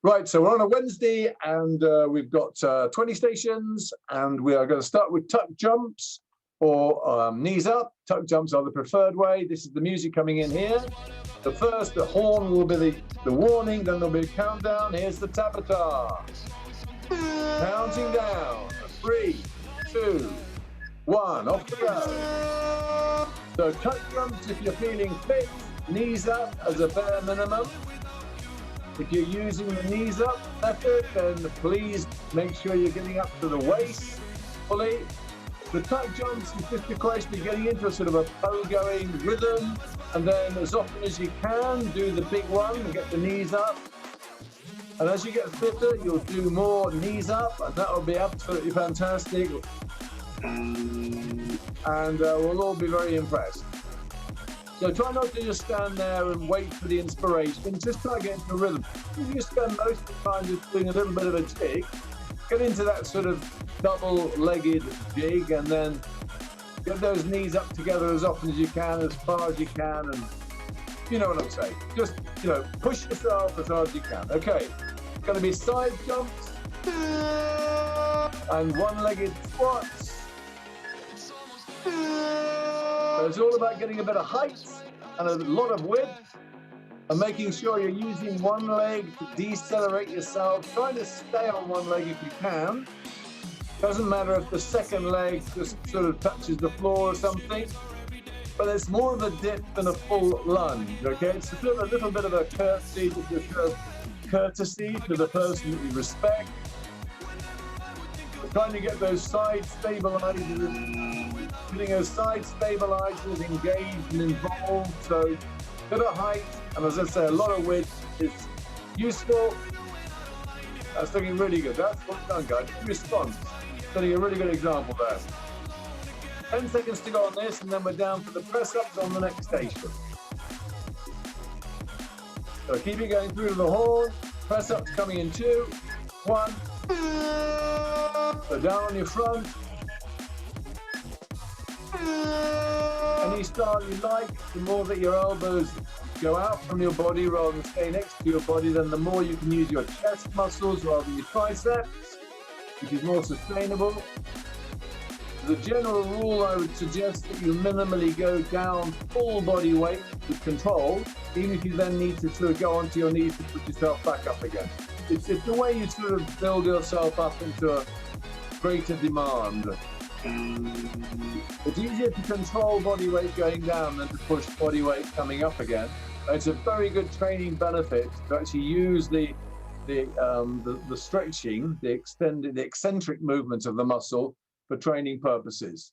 Right, so we're on a Wednesday and we've got 20 stations, and we are going to start with tuck jumps or knees up. Tuck jumps are the preferred way. This is the music coming in here. The first, the horn will be the warning, then there'll be a countdown. Here's the Tabata. Counting down. 3, 2, 1, off we go. So tuck jumps if you're feeling fit, knees up as a bare minimum. If you're using the knees up method, then please make sure you're getting up to the waist fully. The tuck jumps is just a question of getting into a sort of a going rhythm, and then as often as you can, do the big one and get the knees up. And as you get fitter, you'll do more knees up, and that will be absolutely fantastic. And we'll all be very impressed. So try not to just stand there and wait for the inspiration. Just try to get into a rhythm. If you spend most of the time just doing a little bit of a jig, get into that sort of double-legged jig, and then get those knees up together as often as you can, as far as you can, and you know what I'm saying. Just, push yourself as hard as you can. Okay, it's going to be side jumps and one-legged squats. So it's all about getting a bit of height and a lot of width, and making sure you're using one leg to decelerate yourself. Try to stay on one leg if you can. Doesn't matter if the second leg just sort of touches the floor or something, but it's more of a dip than a full lunge, okay? It's a little bit of a courtesy to the person that you respect. We're trying to get those side stabilizers, getting those side stabilizers engaged and involved. So a bit of height, and as I say, a lot of width is useful. That's looking really good. That's what's done, guys. Response. Setting a really good example there. 10 seconds to go on this, and then we're down for the press-ups on the next station. So keep it going through to the horn. Press-ups coming in 2, 1. So down on your front. Any style you like, the more that your elbows go out from your body rather than stay next to your body, then the more you can use your chest muscles rather than your triceps, which is more sustainable. As a general rule, I would suggest that you minimally go down full body weight with control, even if you then need to sort of go onto your knees to put yourself back up again. It's the way you sort of build yourself up into a greater demand. It's easier to control body weight going down than to push body weight coming up again. It's a very good training benefit to actually use the stretching, the eccentric movements of the muscle for training purposes.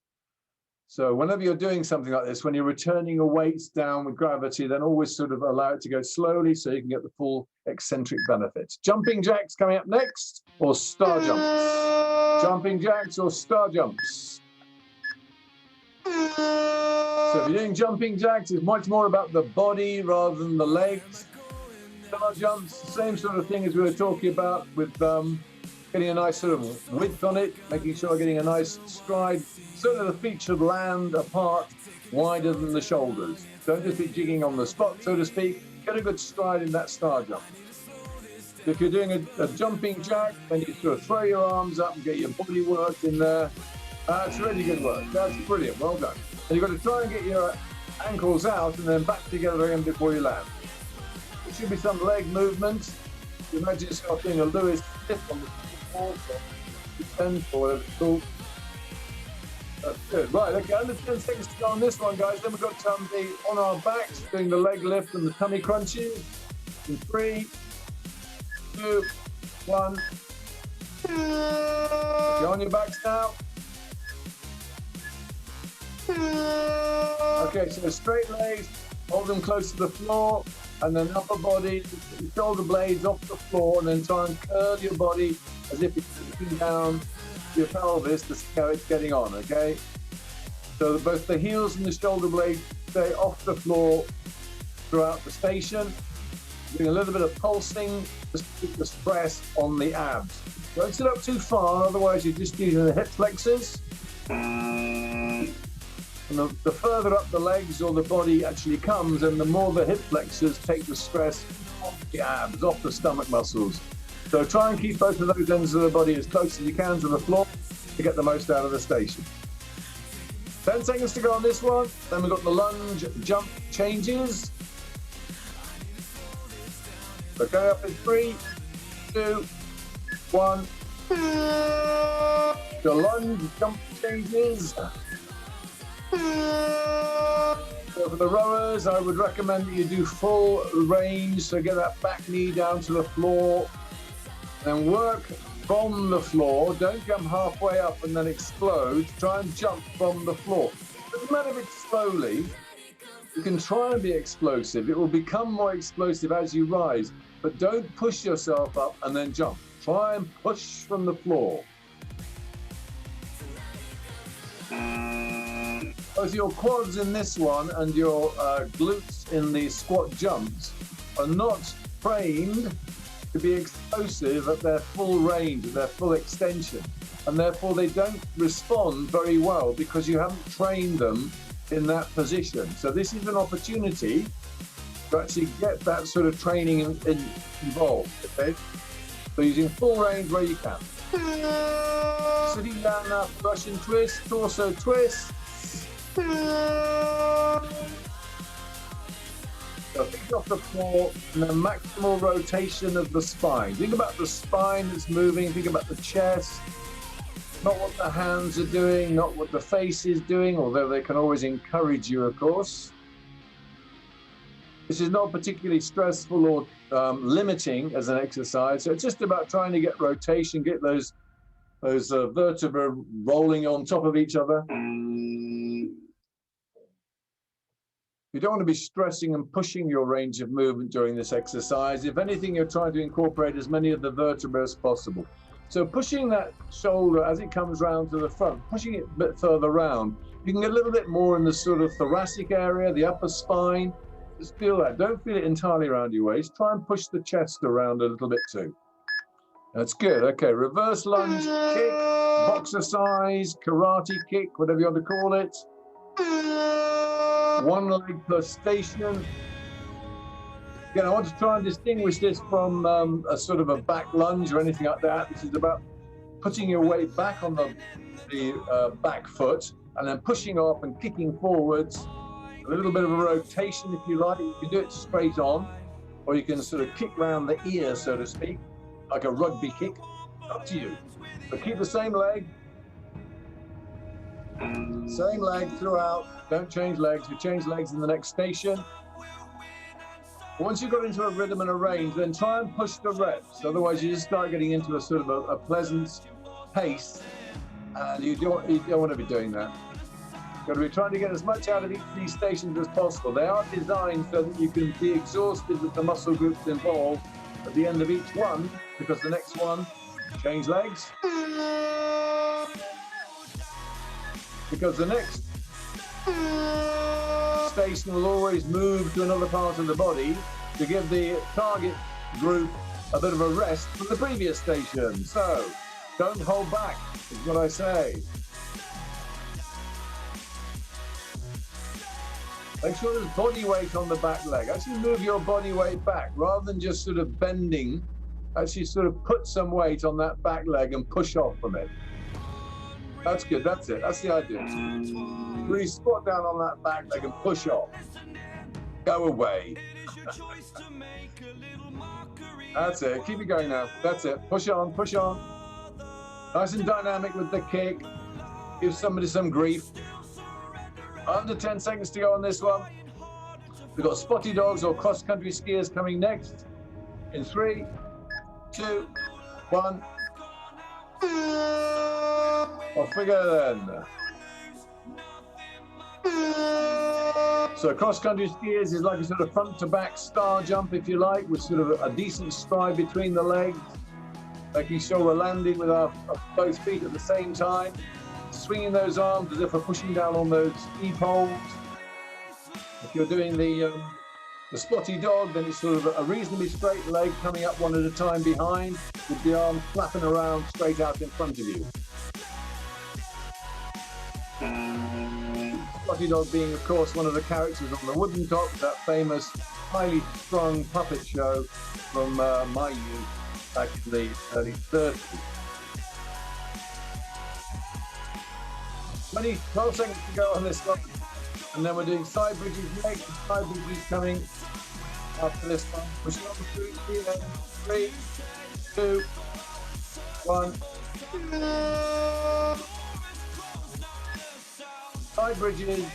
So whenever you're doing something like this, when you're returning a weight down with gravity, then always sort of allow it to go slowly so you can get the full eccentric benefits. Jumping jacks coming up next, or star jumps. Jumping jacks or star jumps. So if you're doing jumping jacks, it's much more about the body rather than the legs. Star jumps, same sort of thing as we were talking about with getting a nice sort of width on it, making sure you're getting a nice stride, so that the feet should land apart wider than the shoulders. Don't just be jigging on the spot, so to speak. Get a good stride in that star jump. If you're doing a jumping jack, then you sort of throw your arms up and get your body work in there. That's really good work. That's brilliant. Well done. And you've got to try and get your ankles out and then back together again before you land. There should be some leg movement. You imagine yourself doing a Lewis lift on the floor, or whatever it's called. That's good. Right, okay, under 10 seconds to go on this one, guys. Then we've got the on our backs, doing the leg lift and the tummy crunches. In 3, 2, 1. You're on your backs now. Okay, so straight legs, hold them close to the floor, and then upper body, shoulder blades off the floor, and then try and curl your body as if it's looking down your pelvis to see how it's getting on, okay? So both the heels and the shoulder blades stay off the floor throughout the station. Doing a little bit of pulsing just to keep the stress on the abs. Don't sit up too far, otherwise you're just using the hip flexors. And the further up the legs or the body actually comes, and the more the hip flexors take the stress off the abs, off the stomach muscles. So try and keep both of those ends of the body as close as you can to the floor to get the most out of the station. 10 seconds to go on this one. Then we've got the lunge jump changes. So going up in 3, 2, 1. The lunge jump changes. So for the rowers, I would recommend that you do full range. So get that back knee down to the floor. Then work from the floor. Don't jump halfway up and then explode. Try and jump from the floor. Doesn't matter if it's slowly. You can try and be explosive. It will become more explosive as you rise. But don't push yourself up and then jump. Try and push from the floor. Both your quads in this one and your glutes in the squat jumps are not trained to be explosive at their full range, at their full extension. And therefore they don't respond very well because you haven't trained them in that position. So this is an opportunity to actually get that sort of training involved, okay? So using full range where you can. Sitting down now, Russian twist, torso twist. So feet off the floor and the maximal rotation of the spine. Think about the spine that's moving, think about the chest, not what the hands are doing, not what the face is doing, although they can always encourage you, of course. This is not particularly stressful or limiting as an exercise. So it's just about trying to get rotation, get those vertebrae rolling on top of each other. You don't want to be stressing and pushing your range of movement during this exercise. If anything, you're trying to incorporate as many of the vertebrae as possible. So pushing that shoulder as it comes round to the front, pushing it a bit further round, you can get a little bit more in the sort of thoracic area, the upper spine. Just feel that. Don't feel it entirely around your waist. Try and push the chest around a little bit too. That's good. Okay, reverse lunge kick, boxercise, karate kick, whatever you want to call it. One leg per station. Again, I want to try and distinguish this from a sort of a back lunge or anything like that. This is about putting your weight back on the back foot and then pushing off and kicking forwards. A little bit of a rotation, if you like. You can do it straight on, or you can sort of kick round the ear, so to speak, like a rugby kick. Up to you. But keep the same leg. Same leg throughout. Don't change legs. You change legs in the next station. Once you've got into a rhythm and a range, then try and push the reps. Otherwise, you just start getting into a sort of a pleasant pace, and you don't want to be doing that. You've got to be trying to get as much out of each of these stations as possible. They are designed so that you can be exhausted with the muscle groups involved at the end of each one, because the next one, change legs. Because the next station will always move to another part of the body to give the target group a bit of a rest from the previous station. So don't hold back, is what I say. Make sure there's body weight on the back leg. Actually move your body weight back rather than just sort of bending. Actually sort of put some weight on that back leg and push off from it. That's good, that's it, that's the idea. Really squat down on that back leg and push off. Go away. That's it, keep it going now. That's it, push on, push on. Nice and dynamic with the kick. Give somebody some grief. Under 10 seconds to go on this one. We've got spotty dogs or cross-country skiers coming next. In 3, 2, 1. Off we go then. So cross-country skiers is like a sort of front-to-back star jump, if you like, with sort of a decent stride between the legs, making sure we're landing with our both feet at the same time, swinging those arms as if we're pushing down on those ski poles. If you're doing the spotty dog, then it's sort of a reasonably straight leg coming up one at a time behind, with the arms flapping around straight out in front of you. Spotty dog being, of course, one of the characters on the Wooden Top, that famous highly strung puppet show from my youth. back in the early 30s. 12 seconds to go on this one. And then we're doing side bridges next. Side bridges coming after this one. Pushing on through 3, 2, 1. Side bridges.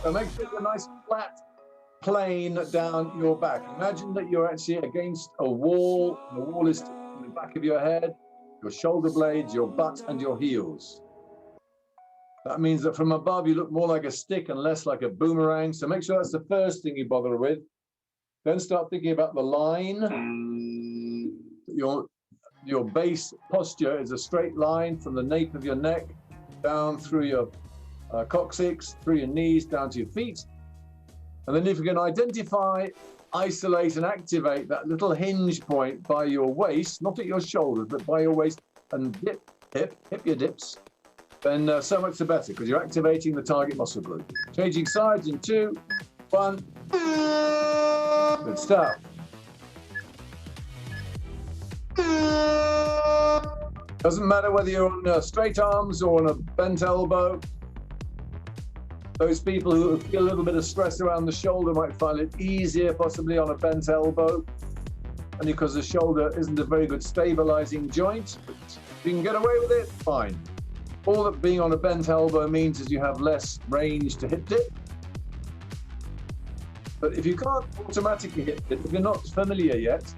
So make sure you're nice flat plane down your back. Imagine that you're actually against a wall. The wall is in the back of your head, your shoulder blades, your butt, and your heels. That means that from above you look more like a stick and less like a boomerang. So make sure that's the first thing you bother with. Then start thinking about the line. Your base posture is a straight line from the nape of your neck down through your coccyx, through your knees, down to your feet. And then if you can identify, isolate, and activate that little hinge point by your waist, not at your shoulders, but by your waist, and hip your dips, then so much the better, because you're activating the target muscle group. Changing sides in 2, 1. Good stuff. Doesn't matter whether you're on straight arms or on a bent elbow. Those people who feel a little bit of stress around the shoulder might find it easier possibly on a bent elbow, and because the shoulder isn't a very good stabilizing joint. But if you can get away with it, fine. All that being on a bent elbow means is you have less range to hip dip. But if you can't automatically hip dip, if you're not familiar yet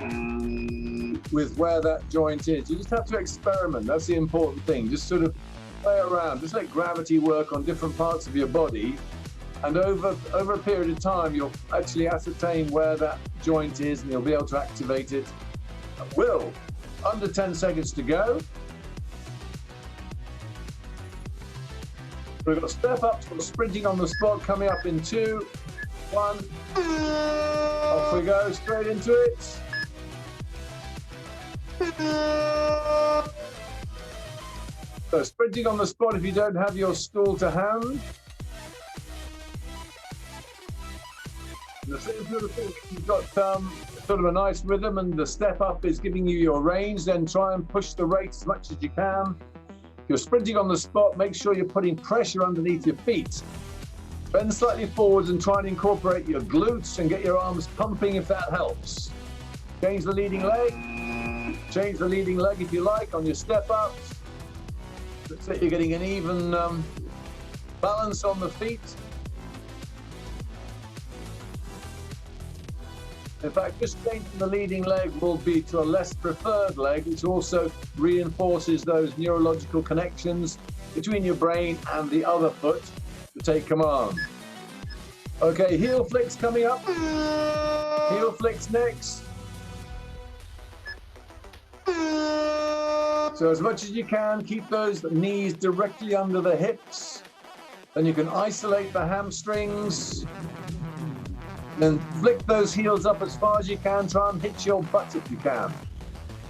with where that joint is, you just have to experiment. That's the important thing. Just sort of play around, just let gravity work on different parts of your body, and over a period of time you'll actually ascertain where that joint is and you'll be able to activate it at will. Under 10 seconds to go. We've got step ups or sprinting on the spot coming up in 2, 1. Off we go, straight into it. So sprinting on the spot if you don't have your stool to hand. The same sort of thing, you've got sort of a nice rhythm and the step up is giving you your range, then try and push the rate as much as you can. If you're sprinting on the spot, make sure you're putting pressure underneath your feet. Bend slightly forwards and try and incorporate your glutes and get your arms pumping if that helps. Change the leading leg. Change the leading leg if you like on your step ups. So you're getting an even balance on the feet. In fact, just changing the leading leg will be to a less preferred leg, which also reinforces those neurological connections between your brain and the other foot to take command. Okay, heel flicks coming up. Heel flicks next. So as much as you can, keep those knees directly under the hips. Then you can isolate the hamstrings. Then flick those heels up as far as you can. Try and hit your butt if you can.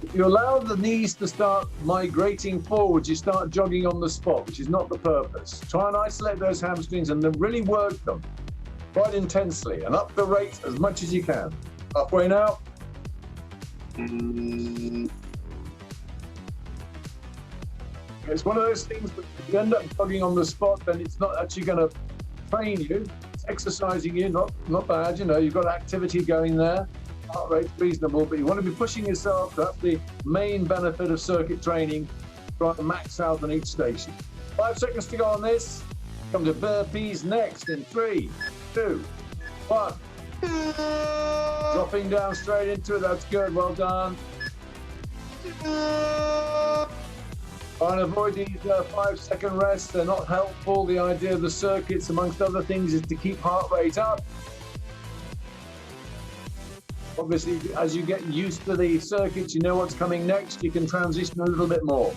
If you allow the knees to start migrating forwards, you start jogging on the spot, which is not the purpose. Try and isolate those hamstrings and then really work them quite intensely and up the rate as much as you can. Halfway now. It's one of those things that if you end up jogging on the spot, then it's not actually going to train you. It's exercising you, not bad. You know, you've got activity going there. Heart rate's reasonable, but you want to be pushing yourself. That's the main benefit of circuit training. Try to max out on each station. 5 seconds to go on this. Come to burpees next in 3, 2, 1. Dropping down straight into it. That's good. Well done. Try and avoid these 5-second rests. They're not helpful. The idea of the circuits, amongst other things, is to keep heart rate up. Obviously, as you get used to the circuits, you know what's coming next. You can transition a little bit more.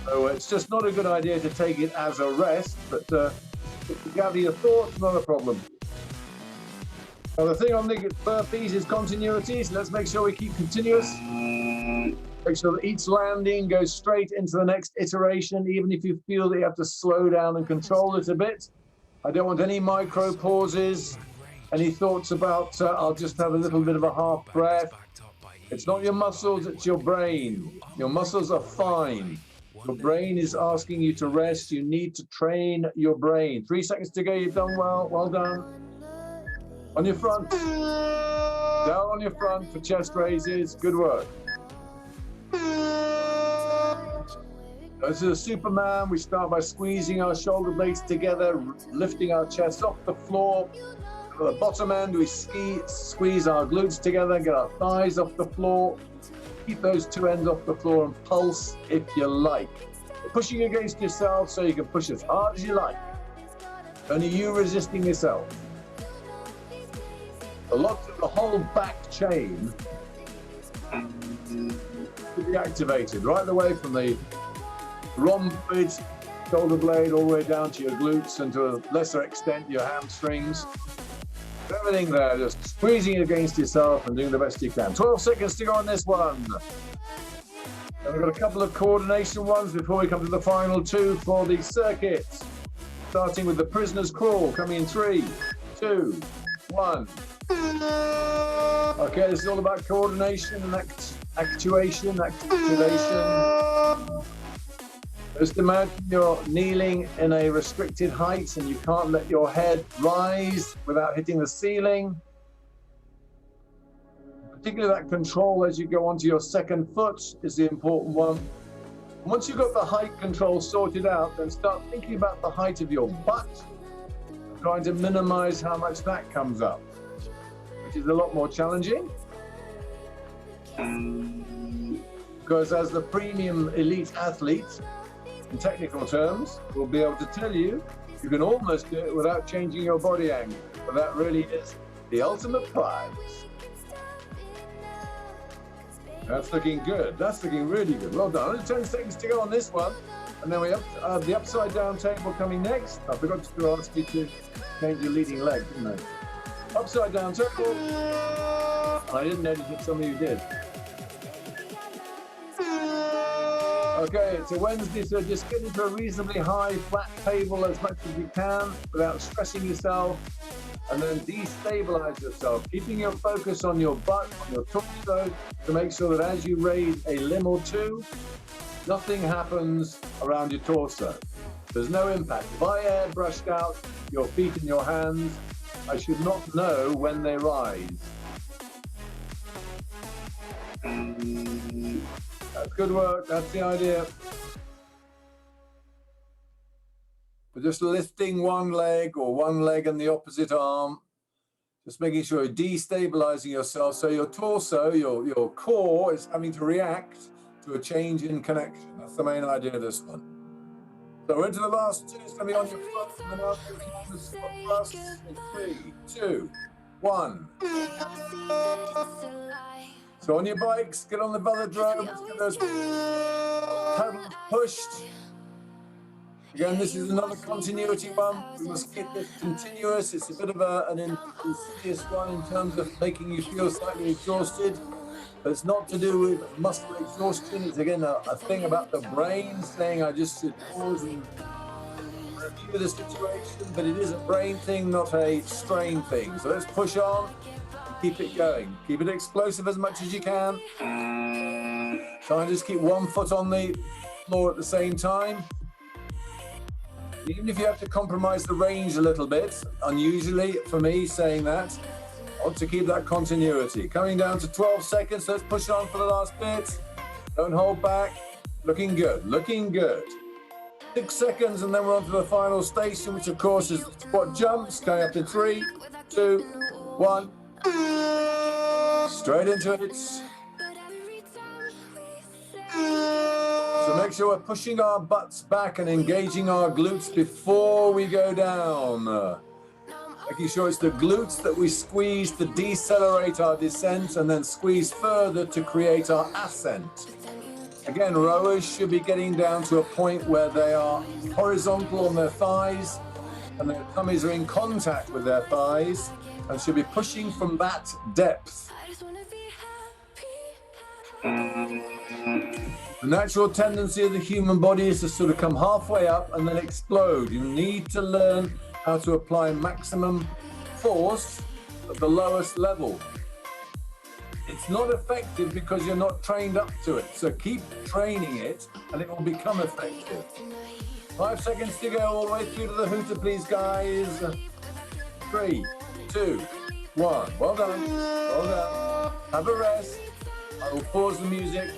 So it's just not a good idea to take it as a rest, but if you gather your thoughts, not a problem. Now, the thing on the burpees is continuity, so let's make sure we keep continuous. Make sure that each landing goes straight into the next iteration, even if you feel that you have to slow down and control it a bit. I don't want any micro pauses, any thoughts about, I'll just have a little bit of a half breath. It's not your muscles, it's your brain. Your muscles are fine. Your brain is asking you to rest. You need to train your brain. 3 seconds to go. You've done well. Well done. On your front. Down on your front for chest raises. Good work. This is a Superman. We start by squeezing our shoulder blades together, lifting our chest off the floor. At the bottom end, we squeeze our glutes together, get our thighs off the floor. Keep those two ends off the floor and pulse if you like. Pushing against yourself so you can push as hard as you like. Only you resisting yourself. The whole back chain will be activated right the way from the rhomboid shoulder blade all the way down to your glutes and to a lesser extent your hamstrings. Everything there, just squeezing against yourself and doing the best you can. 12 seconds to go on this one. And we've got a couple of coordination ones before we come to the final two for the circuit. Starting with the prisoner's crawl, coming in 3, 2, 1. Okay, this is all about coordination and activation. Just imagine you're kneeling in a restricted height and you can't let your head rise without hitting the ceiling. Particularly that control as you go onto your second foot is the important one. Once you've got the height control sorted out, then start thinking about the height of your butt, trying to minimize how much that comes up, which is a lot more challenging. Because as the premium elite athlete, in technical terms, we'll be able to tell you, you can almost do it without changing your body angle. But that really is the ultimate prize. That's looking good. That's looking really good. Well done. Only 10 seconds to go on this one. And then we have the upside down table coming next. I forgot to ask you to change your leading leg, didn't I? Upside down table. I didn't notice that some of you did. Okay, it's a Wednesday, so just get into a reasonably high, flat table as much as you can without stressing yourself, and then destabilize yourself, keeping your focus on your butt, on your torso, to make sure that as you raise a limb or two, nothing happens around your torso. There's no impact. If I airbrushed out your feet and your hands, I should not know when they rise. That's good work. That's the idea. But just lifting one leg or one leg and the opposite arm, just making sure you're destabilizing yourself so your torso, your core is having to react to a change in connection. That's the main idea of this one. So we're into the last two. It's going to be on your foot and then after the last in 3, 2, 1. So on your bikes, get on the velodrome, let's get those pedals pushed. Again, this is another continuity one. We must keep this continuous. It's a bit of an insidious one in terms of making you feel slightly exhausted. But it's not to do with muscle exhaustion. It's again a thing about the brain saying I just should pause and review the situation. But it is a brain thing, not a strain thing. So let's push on. Keep it going. Keep it explosive as much as you can. Try and just keep one foot on the floor at the same time. Even if you have to compromise the range a little bit, unusually for me saying that, I want to keep that continuity. Coming down to 12 seconds, let's push on for the last bit. Don't hold back. Looking good, looking good. 6 seconds and then we're on to the final station, which of course is squat jumps, going up in 3, 2, 1. Straight into it. So make sure we're pushing our butts back and engaging our glutes before we go down. Making sure it's the glutes that we squeeze to decelerate our descent and then squeeze further to create our ascent. Again, rowers should be getting down to a point where they are horizontal on their thighs and their tummies are in contact with their thighs and should be pushing from that depth. The natural tendency of the human body is to sort of come halfway up and then explode. You need to learn how to apply maximum force at the lowest level. It's not effective because you're not trained up to it. So keep training it and it will become effective. 5 seconds to go all the way through to the hooter, please, guys. 3, 2, 1. Well done. Well done. Have a rest. I will pause the music.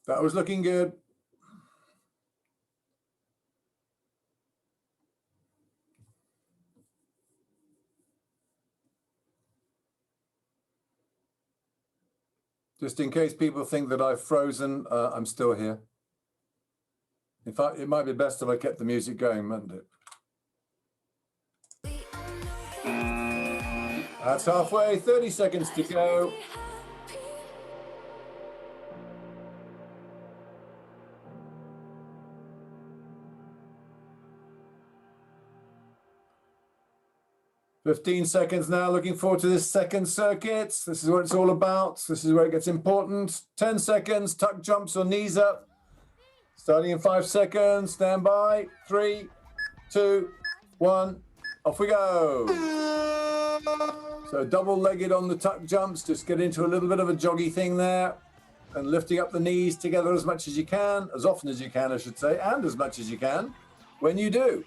That was looking good. Just in case people think that I've frozen, I'm still here. In fact, it might be best if I kept the music going, mightn't it? That's halfway, 30 seconds to go. "15 seconds now, looking forward to this second circuit. This is what it's all about. This is where it gets important. 10 seconds, tuck jumps or knees up. Starting in 5 seconds, stand by. 3, 2, 1, off we go. So double-legged on the tuck jumps, just get into a little bit of a joggy thing there. And lifting up the knees together as much as you can, as often as you can, I should say, and as much as you can when you do.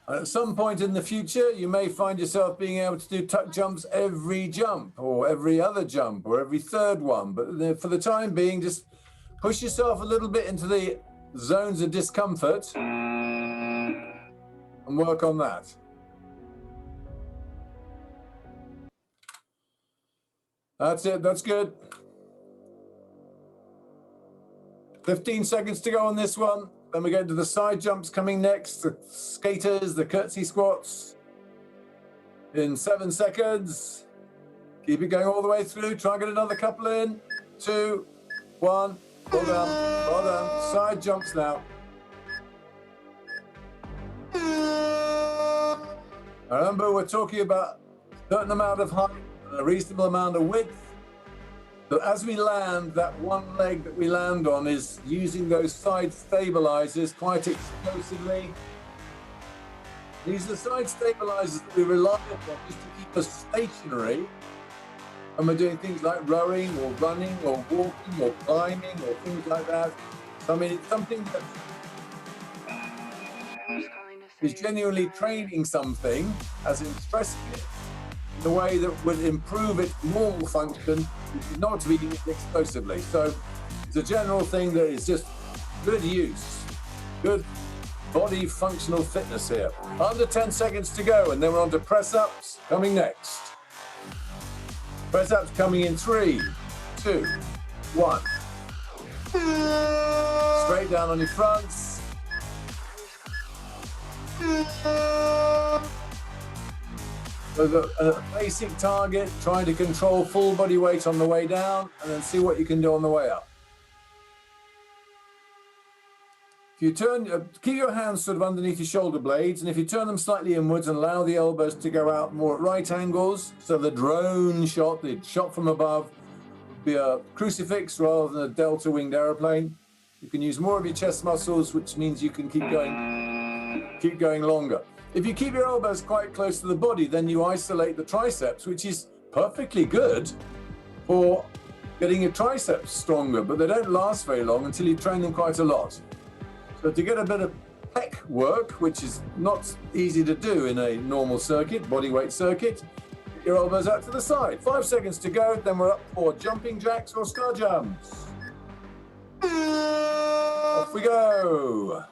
And at some point in the future, you may find yourself being able to do tuck jumps every jump or every other jump or every third one. But for the time being, just push yourself a little bit into the zones of discomfort and work on that. That's it. That's good. 15 seconds to go on this one. Then we go to the side jumps coming next, the skaters, the curtsy squats. In 7 seconds. Keep it going all the way through. Try and get another couple in. 2, 1. Well done. Well done. Side jumps now. Remember, we're talking about a certain amount of height and a reasonable amount of width. So as we land, that one leg that we land on is using those side stabilizers quite explosively. These are side stabilizers that we rely upon just to keep us stationary when we're doing things like rowing or running or walking or climbing or things like that. So I mean, it's something that is genuinely training something, as in stressing it, in a way that would improve its normal function, which is not to be used explosively. So it's a general thing that is just good use, good body functional fitness here. Under 10 seconds to go, and then we're on to press-ups coming next. Press-ups coming in 3, 2, 1. Straight down on your fronts. So a basic target, trying to control full body weight on the way down, and then see what you can do on the way up. If you turn, keep your hands sort of underneath your shoulder blades, and if you turn them slightly inwards and allow the elbows to go out more at right angles, so the drone shot, the shot from above, would be a crucifix rather than a delta-winged aeroplane. You can use more of your chest muscles, which means you can keep going longer. If you keep your elbows quite close to the body, then you isolate the triceps, which is perfectly good for getting your triceps stronger, but they don't last very long until you train them quite a lot. So to get a bit of pec work, which is not easy to do in a normal circuit, body weight circuit, get your elbows out to the side. 5 seconds to go, then we're up for jumping jacks or star jumps. Off we go.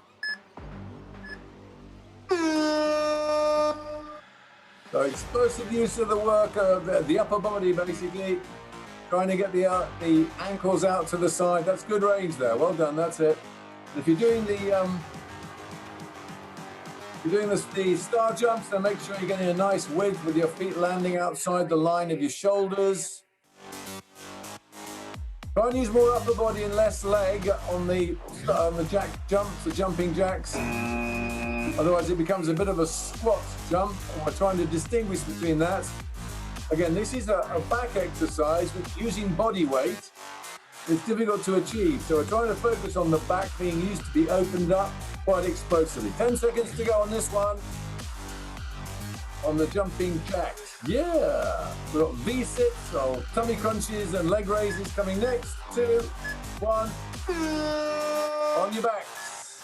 So explosive use of the work of the upper body, basically. Trying to get the ankles out to the side. That's good range there. Well done. That's it. If you're doing the star jumps, then make sure you're getting a nice width with your feet landing outside the line of your shoulders. Try and use more upper body and less leg on the jack jumps, the jumping jacks. Otherwise, it becomes a bit of a squat jump, and we're trying to distinguish between that. Again, this is a back exercise which using body weight is difficult to achieve. So we're trying to focus on the back being used to be opened up quite explosively. 10 seconds to go on this one. On the jumping jacks. Yeah. We've got V-sits, or tummy crunches and leg raises coming next. 2, 1. On your backs.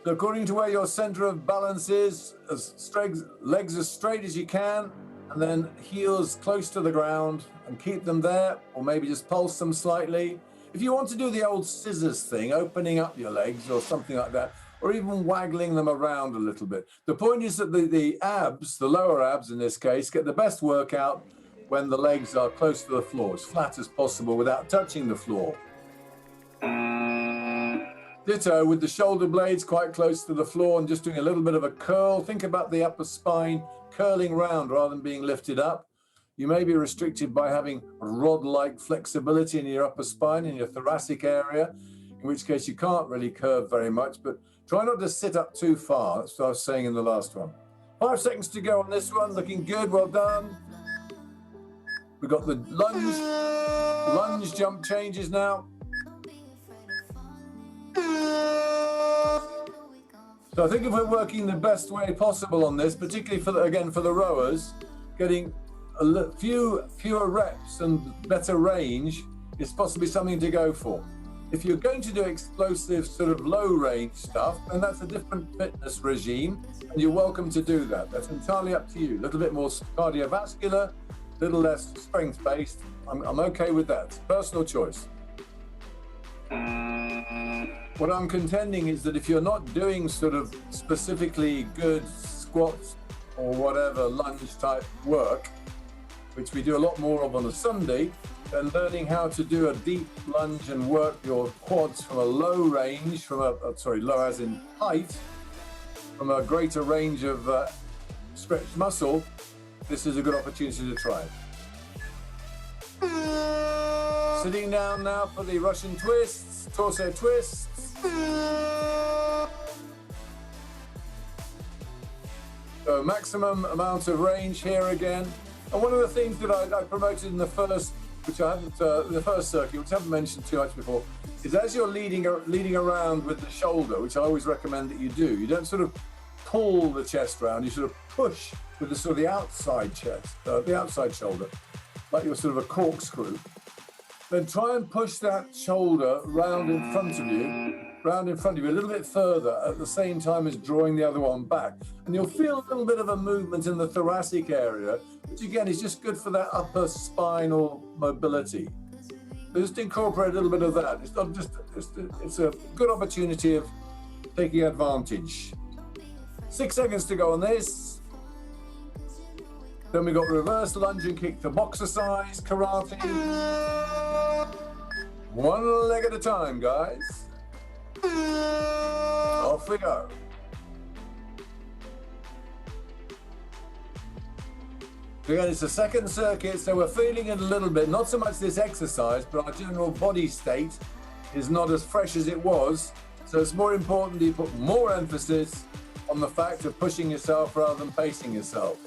So according to where your center of balance is, legs as straight as you can, and then heels close to the ground, and keep them there, or maybe just pulse them slightly. If you want to do the old scissors thing, opening up your legs or something like that, or even waggling them around a little bit. The point is that the abs, the lower abs in this case, get the best workout when the legs are close to the floor, as flat as possible without touching the floor. Ditto with the shoulder blades quite close to the floor and just doing a little bit of a curl. Think about the upper spine curling round rather than being lifted up. You may be restricted by having rod-like flexibility in your upper spine, in your thoracic area, in which case you can't really curve very much, but try not to sit up too far. That's what I was saying in the last one. 5 seconds to go on this one. Looking good. Well done. We've got the lunge jump changes now. So I think if we're working the best way possible on this, particularly for the rowers, getting fewer reps and better range is possibly something to go for. If you're going to do explosive sort of low range stuff, then that's a different fitness regime, and you're welcome to do that. That's entirely up to you. A little bit more cardiovascular, a little less strength based. I'm okay with that. Personal choice. What I'm contending is that if you're not doing sort of specifically good squats or whatever lunge type work, which we do a lot more of on a Sunday, then learning how to do a deep lunge and work your quads from a low range, low as in height, from a greater range of stretched muscle, this is a good opportunity to try it. Sitting down now for the Russian twists, torso twists. So maximum amount of range here again. And one of the things that I promoted in the first, which I haven't, the first circuit, which I haven't mentioned too much before, is as you're leading around with the shoulder, which I always recommend that you do, you don't sort of pull the chest round, you sort of push with the sort of the outside chest, the outside shoulder, like you're sort of a corkscrew. Then try and push that shoulder round in front of you a little bit further at the same time as drawing the other one back. And you'll feel a little bit of a movement in the thoracic area, which again is just good for that upper spinal mobility. So just incorporate a little bit of that. It's not just, it's a good opportunity of taking advantage. 6 seconds to go on this. Then we got reverse lunge and kick to boxercise, karate. One leg at a time, guys. Off we go. So again, it's the second circuit, so we're feeling it a little bit. Not so much this exercise, but our general body state is not as fresh as it was. So it's more important that you put more emphasis on the fact of pushing yourself rather than pacing yourself.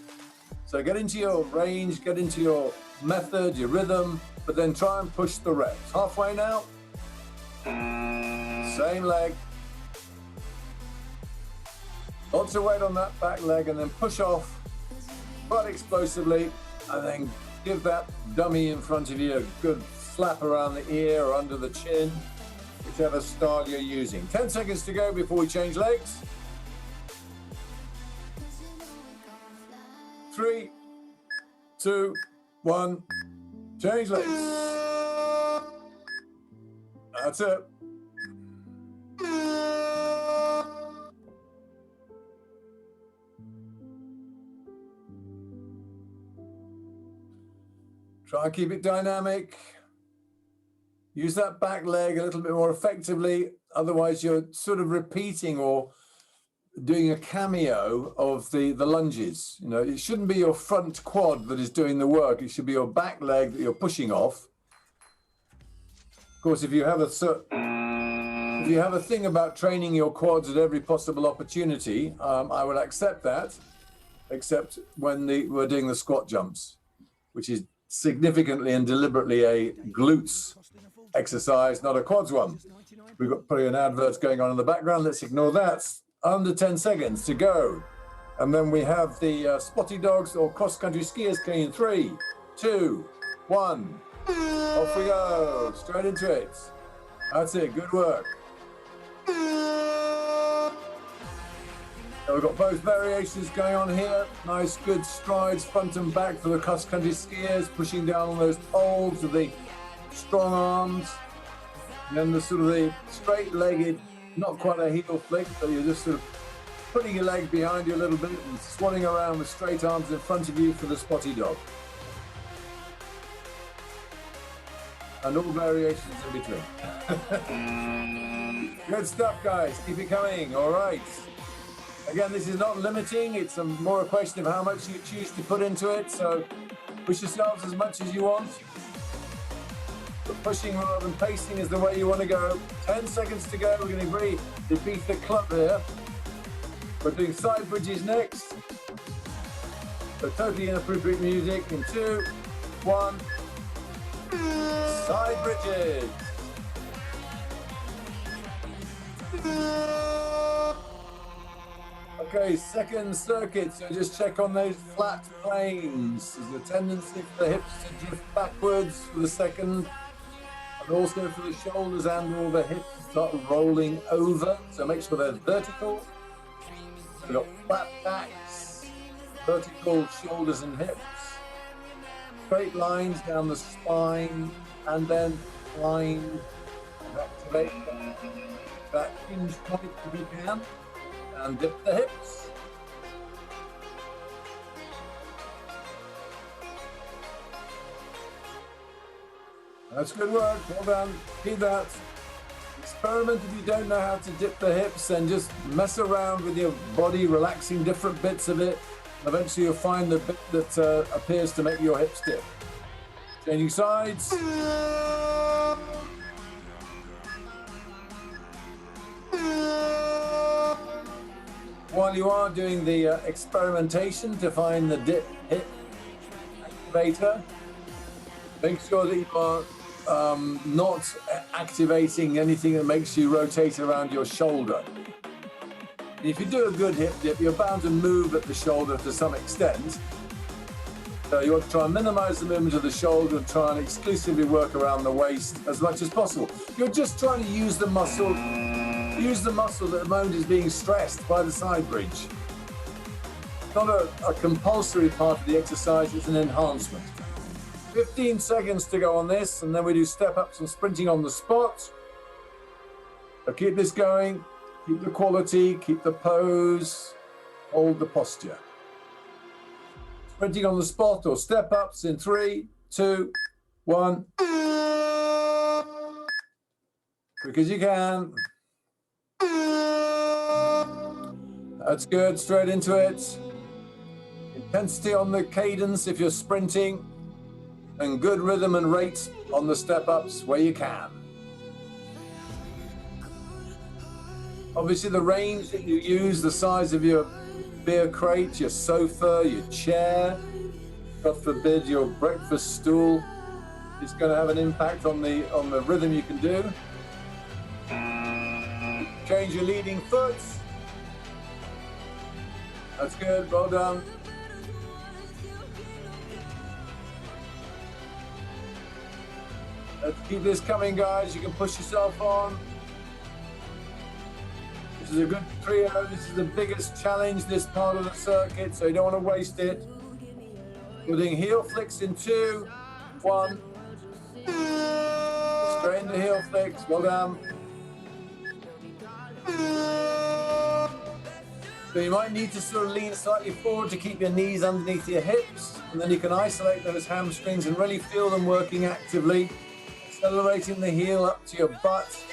So get into your range, get into your method, your rhythm, but then try and push the reps. Halfway now. Same leg. Lots of weight on that back leg, and then push off quite explosively, and then give that dummy in front of you a good slap around the ear or under the chin, whichever style you're using. 10 seconds to go before we change legs. 3, 2, 1, change legs. That's it. Try and keep it dynamic. Use that back leg a little bit more effectively. Otherwise, you're sort of repeating or doing a cameo of the lunges. You know, it shouldn't be your front quad that is doing the work. It should be your back leg that you're pushing off. Of course, if you have you have a thing about training your quads at every possible opportunity, I will accept that, except when we're doing the squat jumps, which is significantly and deliberately a glutes exercise, not a quads one. We've got probably an advert going on in the background. Let's ignore that. Under 10 seconds to go. And then we have the spotty dogs or cross-country skiers coming in 3, 2, 1. Off we go. Straight into it. That's it. Good work. So we've got both variations going on here. Nice, good strides, front and back for the cross-country skiers, pushing down on those poles with the strong arms. And then the sort of the straight-legged, not quite a heel flick, but you're just sort of putting your leg behind you a little bit and swanning around with straight arms in front of you for the spotty dog. And all variations in between. Good stuff, guys. Keep it coming. All right. Again, this is not limiting. It's more a question of how much you choose to put into it. So push yourselves as much as you want. But pushing rather than pacing is the way you want to go. 10 seconds to go. We're going to repeat the club here. We're doing side bridges next. So totally inappropriate music in 2, 1. Side bridges. Okay, second circuit, so just check on those flat planes. There's a tendency for the hips to drift backwards for the second, and also for the shoulders and all the hips to start rolling over. So make sure they're vertical. We've got flat backs, vertical shoulders and hips, straight lines down the spine, and then line, activate that hinge point if you can. And dip the hips. That's good work. Well done. Keep that. Experiment if you don't know how to dip the hips, and just mess around with your body, relaxing different bits of it. Eventually you'll find the bit that appears to make your hips dip. Changing sides. While you are doing the experimentation to find the dip hip activator, make sure that you are not activating anything that makes you rotate around your shoulder. If you do a good hip dip, you're bound to move at the shoulder to some extent. So you want to try and minimize the movement of the shoulder and try and exclusively work around the waist as much as possible. You're just trying to use the muscle. Use the muscle that at the moment is being stressed by the side bridge. It's not a compulsory part of the exercise, it's an enhancement. 15 seconds to go on this, and then we do step-ups and sprinting on the spot. So keep this going, keep the quality, keep the pose, hold the posture. Sprinting on the spot or step-ups in 3, 2, 1. Quick as you can. That's good, straight into it. Intensity on the cadence if you're sprinting, and good rhythm and rate on the step-ups where you can. Obviously the range that you use, the size of your beer crate, your sofa, your chair, God forbid your breakfast stool, is going to have an impact on the rhythm you can do. Change your leading foot. That's good, well done. Let's keep this coming, guys. You can push yourself on. This is a good trio. This is the biggest challenge, this part of the circuit, so you don't want to waste it. We're doing heel flicks in 2, 1. Straight into heel flicks, well done. So you might need to sort of lean slightly forward to keep your knees underneath your hips, and then you can isolate those hamstrings and really feel them working actively. Accelerating the heel up to your butt,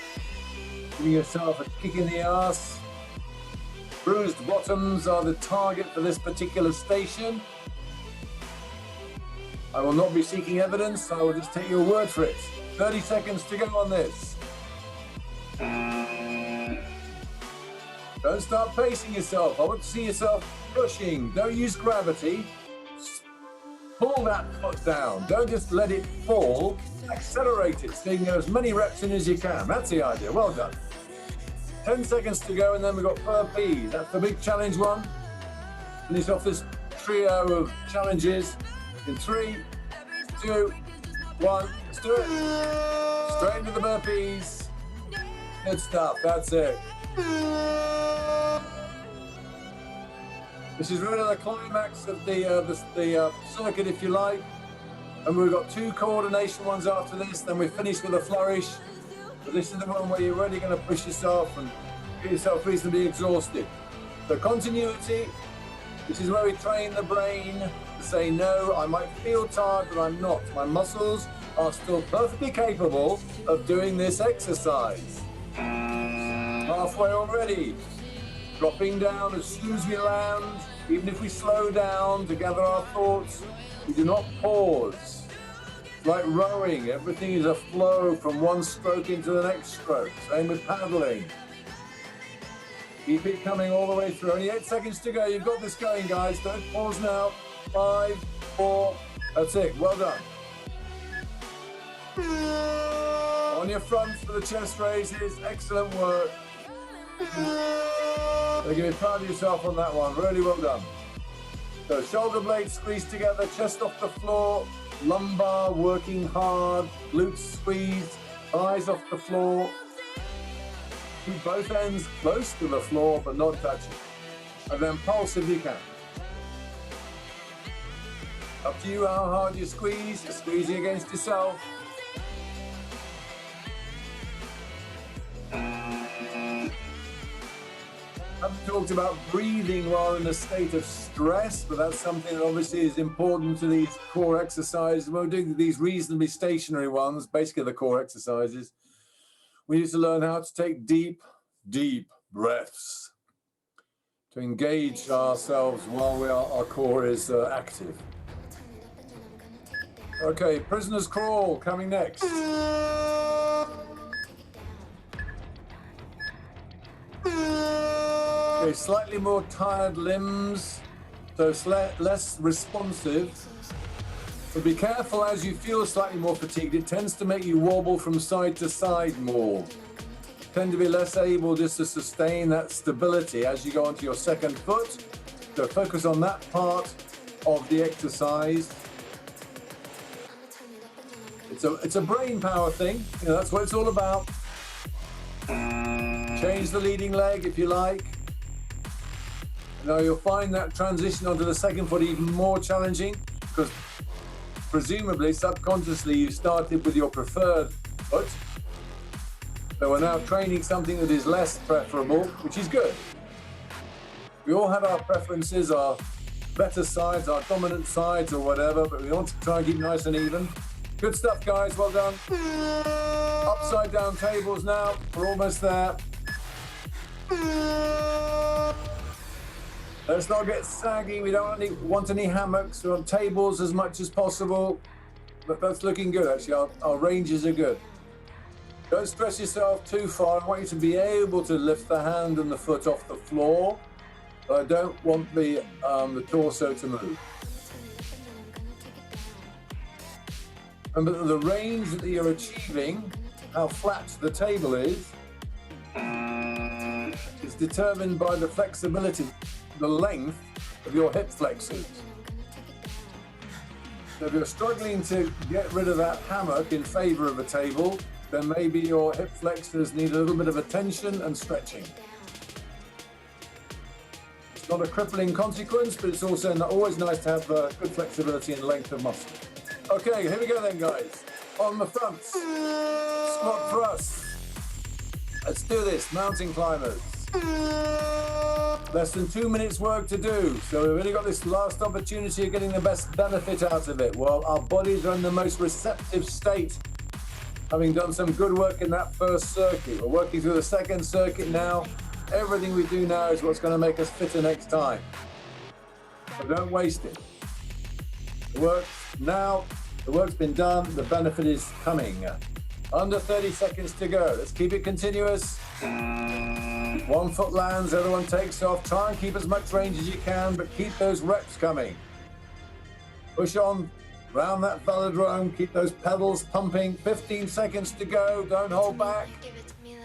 giving yourself a kick in the ass. Bruised bottoms are the target for this particular station. I will not be seeking evidence, I will just take your word for it. 30 seconds to go on this. Don't start pacing yourself. I want to see yourself pushing. Don't use gravity. Pull that foot down. Don't just let it fall. Accelerate it so you can get as many reps in as you can. That's the idea. Well done. 10 seconds to go, and then we've got burpees. That's the big challenge one. Finish off this trio of challenges in 3, 2, 1. Let's do it. Straight into the burpees. Good stuff. That's it. This is really the climax of the circuit, if you like. And we've got 2 coordination ones after this. Then we finish with a flourish. But this is the one where you're really going to push yourself and get yourself reasonably exhausted. So continuity. This is where we train the brain to say, no, I might feel tired, but I'm not. My muscles are still perfectly capable of doing this exercise. Halfway already. Dropping down as soon as we land, even if we slow down to gather our thoughts, we do not pause. It's like rowing. Everything is a flow from one stroke into the next stroke. Same with paddling. Keep it coming all the way through. Only 8 seconds to go. You've got this going, guys. Don't pause now. 5, 4. That's it. Well done. On your fronts for the chest raises. Excellent work. So give me proud of yourself on that one. Really well done. So shoulder blades squeezed together, chest off the floor, lumbar working hard, glutes squeezed, thighs off the floor. Keep both ends close to the floor but not touching. And then pulse if you can. Up to you how hard you squeeze. You're squeezing against yourself. I've talked about breathing while in a state of stress, but that's something that obviously is important to these core exercises. We're doing these reasonably stationary ones, basically the core exercises. We need to learn how to take deep, deep breaths to engage ourselves while our core is active. Okay, prisoner's crawl coming next. Okay, slightly more tired limbs, so less responsive. But be careful as you feel slightly more fatigued. It tends to make you wobble from side to side more. You tend to be less able just to sustain that stability as you go onto your second foot. So focus on that part of the exercise. It's a brain power thing. You know, that's what it's all about. Change the leading leg if you like. Now you'll find that transition onto the second foot even more challenging because presumably, subconsciously, you started with your preferred foot. So we're now training something that is less preferable, which is good. We all have our preferences, our better sides, our dominant sides or whatever, but we want to try and keep nice and even. Good stuff, guys. Well done. Upside down tables now. We're almost there. Let's not get saggy. We don't want any hammocks. We want tables as much as possible. But that's looking good, actually. Our ranges are good. Don't stress yourself too far. I want you to be able to lift the hand and the foot off the floor. But I don't want the torso to move. And the range that you're achieving, how flat the table is determined by the flexibility, the length of your hip flexors. So if you're struggling to get rid of that hammock in favor of a table, then maybe your hip flexors need a little bit of attention and stretching. It's not a crippling consequence, but it's also always nice to have good flexibility and length of muscle. Okay, here we go then, guys. On the fronts, squat thrusts. Let's do this, mountain climbers. Less than 2 minutes work to do, so we've really got this last opportunity of getting the best benefit out of it. Well, our bodies are in the most receptive state, having done some good work in that first circuit. We're working through the second circuit now. Everything we do now is what's going to make us fitter next time. So don't waste it. The work's now, the work's been done, the benefit is coming. Under 30 seconds to go. Let's keep it continuous. One foot lands, the other one takes off. Try and keep as much range as you can, but keep those reps coming. Push on round that velodrome. Keep those pedals pumping. 15 seconds to go. Don't hold back. You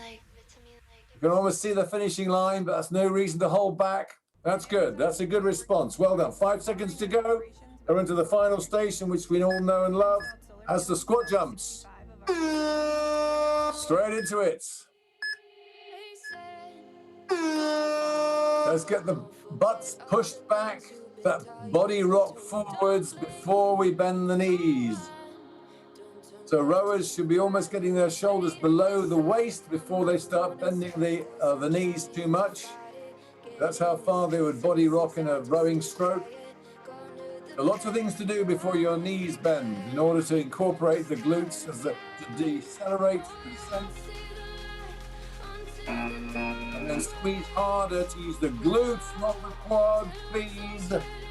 can almost see the finishing line, but that's no reason to hold back. That's good. That's a good response. Well done. 5 seconds to go. We're into the final station, which we all know and love, as the squat jumps. Straight into it. Let's get the butts pushed back, that body rock forwards before we bend the knees. So rowers should be almost getting their shoulders below the waist before they start bending the knees too much. That's how far they would body rock in a rowing stroke. Lots of things to do before your knees bend in order to incorporate the glutes to decelerate the descent. And then squeeze harder to use the glutes, not the quad, please,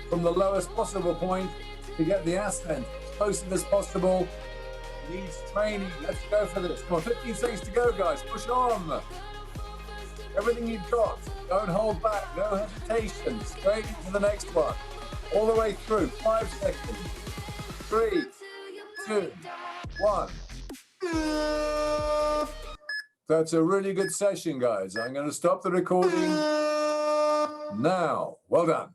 from the lowest possible point to get the ascent as close as possible. Needs training. Let's go for this. Come on, 15 seconds to go, guys. Push on. Everything you've got. Don't hold back. No hesitation. Straight into the next one. All the way through. 5 seconds. 3, 2, 1. That's a really good session, guys. I'm going to stop the recording now. Well done.